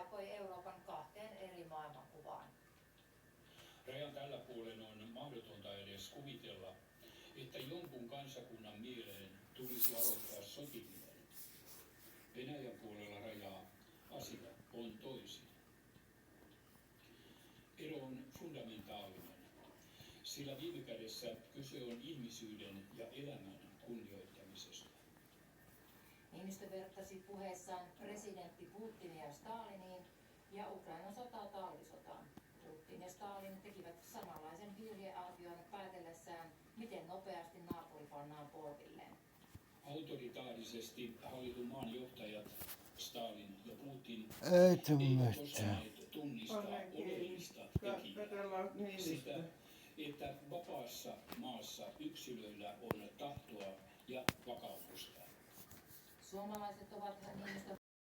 jakoi Euroopan kahteen eri maailmankuvaan. Rajan tällä puolen on mahdotonta edes kuvitella, että jonkun kansakunnan mieleen tulisi aloittaa sotiminen. Venäjän puolella rajaa asia on toisin. Ero on fundamentaalinen, sillä viime kädessä kyse on ihmisyyden ja elämän kunnioittamisesta. Niinistö vertasi puheessaan presidentti Putinia Staliniin ja Ukrainan sotaa talvisotaan. Putin ja Stalin tekivät samanlaisen virhearvion päätellessään, miten nopeasti naapuri pannaan polvilleen. Autoritaarisesti hallitun maan johtajat Stalin ja Putin eivät osanneet tunnistaa oleellista tekijää. Sitä, että vapaassa maassa yksilöillä on tahtoa ja vakaumusta. Suomalaiset ovat Niinistön